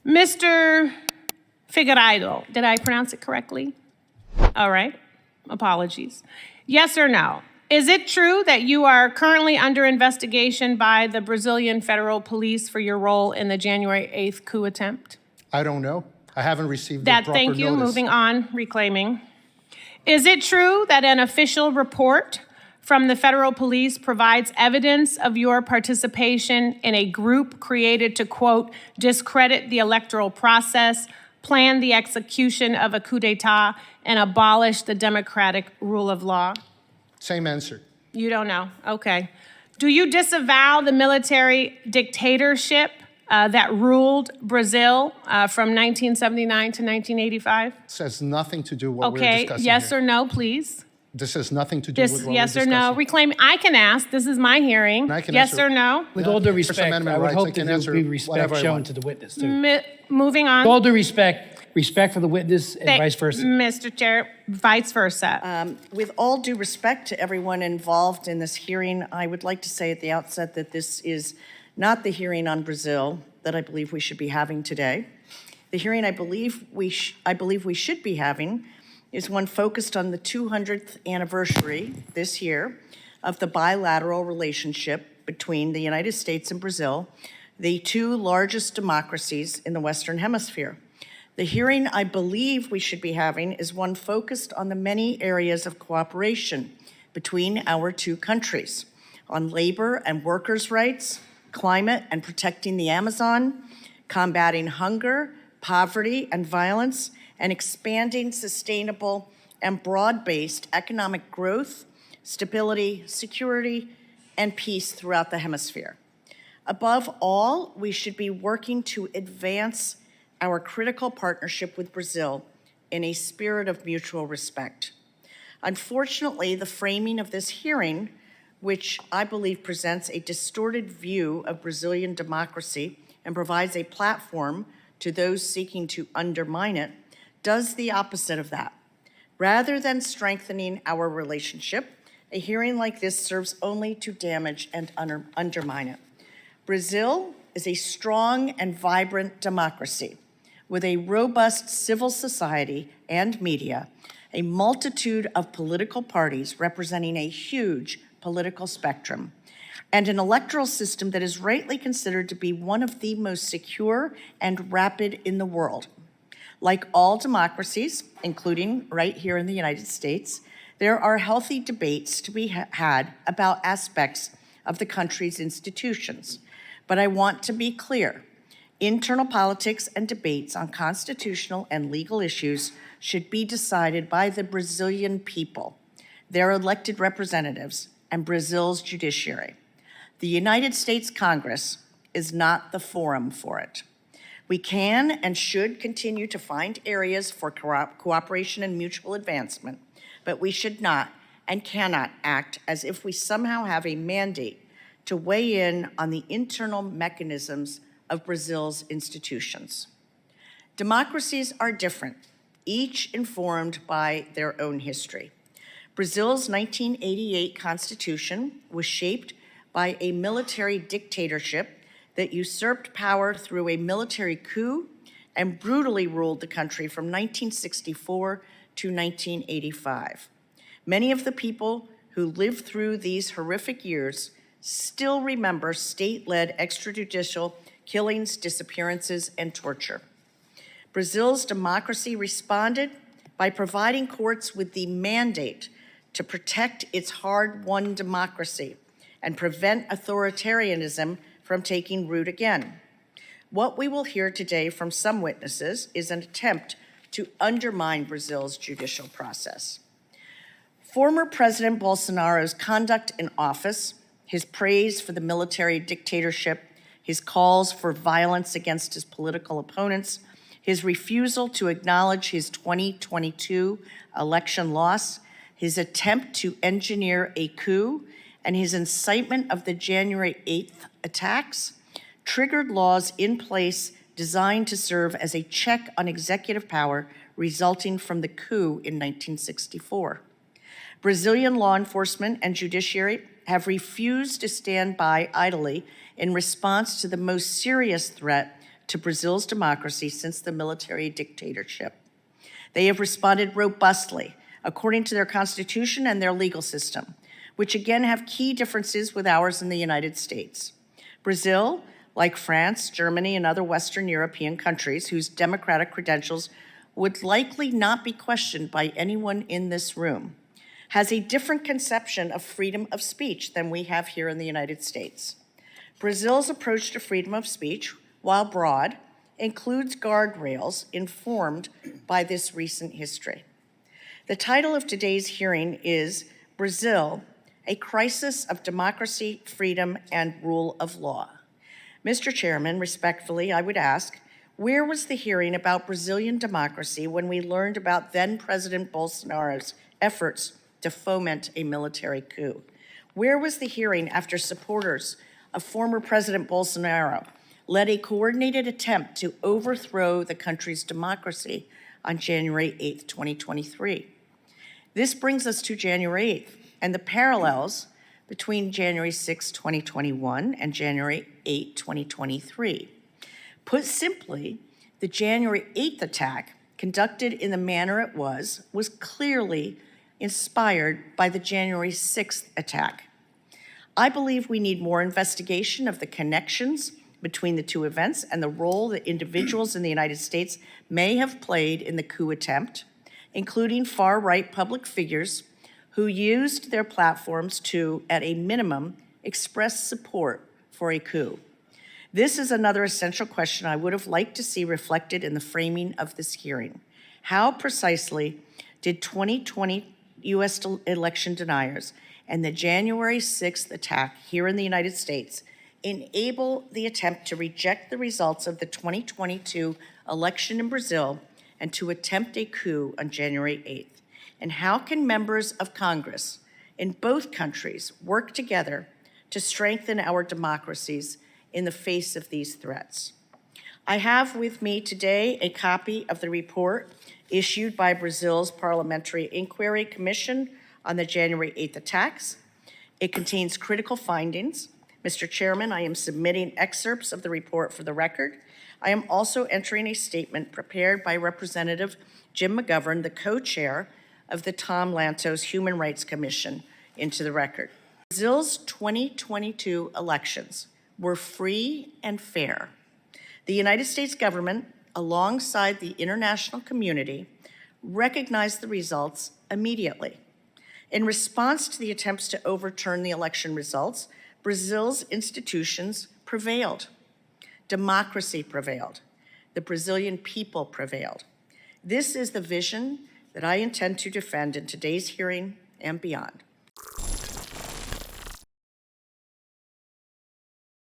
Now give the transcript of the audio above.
Mr. Figueiredo, did I pronounce it correctly? All right, apologies. Yes or no? Is it true that you are currently under investigation by the Brazilian Federal Police for your role in the January 8th coup attempt? I don't know. I haven't received the proper notice. Thank you. Moving on, reclaiming. Is it true that an official report from the federal police provides evidence of your participation in a group created to, quote, discredit the electoral process, plan the execution of a coup d'etat, and abolish the democratic rule of law? Same answer. You don't know. Okay. Do you disavow the military dictatorship that ruled Brazil from 1979 to 1985? This has nothing to do with what we're discussing Okay, yes here. or no, please? This has nothing to do with what we're Yes or discussing. no? Reclaim, I can ask, this is my hearing. I can Yes answer. or no? With all due First respect, Amendment I would rights, I hope can that there answer would be respect whatever I shown want. to the witness, too. Moving With on. all due respect for the witness and vice versa. Mr. Chair, vice versa. With all due respect to everyone involved in this hearing, I would like to say at the outset that this is not the hearing on Brazil that I believe we should be having today. The hearing I believe we should be having is one focused on the 200th anniversary this year of the bilateral relationship between the United States and Brazil, the two largest democracies in the Western Hemisphere. The hearing I believe we should be having is one focused on the many areas of cooperation between our two countries, on labor and workers' rights, climate and protecting the Amazon, combating hunger, poverty, and violence, and expanding sustainable and broad-based economic growth, stability, security, and peace throughout the hemisphere. Above all, we should be working to advance our critical partnership with Brazil in a spirit of mutual respect. Unfortunately, the framing of this hearing, which I believe presents a distorted view of Brazilian democracy and provides a platform to those seeking to undermine it, does the opposite of that. Rather than strengthening our relationship, a hearing like this serves only to damage and undermine it. Brazil is a strong and vibrant democracy with a robust civil society and media, a multitude of political parties representing a huge political spectrum, and an electoral system that is rightly considered to be one of the most secure and rapid in the world. Like all democracies, including right here in the United States, there are healthy debates to be had about aspects of the country's institutions. But I want to be clear, internal politics and debates on constitutional and legal issues should be decided by the Brazilian people, their elected representatives, and Brazil's judiciary. The United States Congress is not the forum for it. We can and should continue to find areas for cooperation and mutual advancement, but we should not and cannot act as if we somehow have a mandate to weigh in on the internal mechanisms of Brazil's institutions. Democracies are different, each informed by their own history. Brazil's 1988 Constitution was shaped by a military dictatorship that usurped power through a military coup and brutally ruled the country from 1964 to 1985. Many of the people who lived through these horrific years still remember state-led extrajudicial killings, disappearances, and torture. Brazil's democracy responded by providing courts with the mandate to protect its hard-won democracy and prevent authoritarianism from taking root again. What we will hear today from some witnesses is an attempt to undermine Brazil's judicial process. Former President Bolsonaro's conduct in office, his praise for the military dictatorship, his calls for violence against his political opponents, his refusal to acknowledge his 2022 election loss, his attempt to engineer a coup, and his incitement of the January 8th attacks triggered laws in place designed to serve as a check on executive power resulting from the coup in 1964. Brazilian law enforcement and judiciary have refused to stand by idly in response to the most serious threat to Brazil's democracy since the military dictatorship. They have responded robustly, according to their constitution and their legal system, which again have key differences with ours in the United States. Brazil, like France, Germany, and other Western European countries whose democratic credentials would likely not be questioned by anyone in this room, has a different conception of freedom of speech than we have here in the United States. Brazil's approach to freedom of speech, while broad, includes guardrails informed by this recent history. The title of today's hearing is Brazil, a Crisis of Democracy, Freedom, and Rule of Law. Mr. Chairman, respectfully, I would ask, where was the hearing about Brazilian democracy when we learned about then-President Bolsonaro's efforts to foment a military coup? Where was the hearing after supporters of former President Bolsonaro led a coordinated attempt to overthrow the country's democracy on January 8th, 2023? This brings us to January 8th and the parallels between January 6, 2021 and January 8, 2023. Put simply, the January 8th attack, conducted in the manner it was clearly inspired by the January 6th attack. I believe we need more investigation of the connections between the two events and the role that individuals in the United States may have played in the coup attempt, including far-right public figures who used their platforms to, at a minimum, express support for a coup. This is another essential question I would have liked to see reflected in the framing of this hearing. How precisely did 2020 U.S. election deniers and the January 6th attack here in the United States enable the attempt to reject the results of the 2022 election in Brazil and to attempt a coup on January 8th? And how can members of Congress in both countries work together to strengthen our democracies in the face of these threats? I have with me today a copy of the report issued by Brazil's Parliamentary Inquiry Commission on the January 8th attacks. It contains critical findings. Mr. Chairman, I am submitting excerpts of the report for the record. I am also entering a statement prepared by Representative Jim McGovern, the co-chair of the Tom Lantos Human Rights Commission, into the record. Brazil's 2022 elections were free and fair. The United States government, alongside the international community, recognized the results immediately. In response to the attempts to overturn the election results, Brazil's institutions prevailed. Democracy prevailed. The Brazilian people prevailed. This is the vision that I intend to defend in today's hearing and beyond.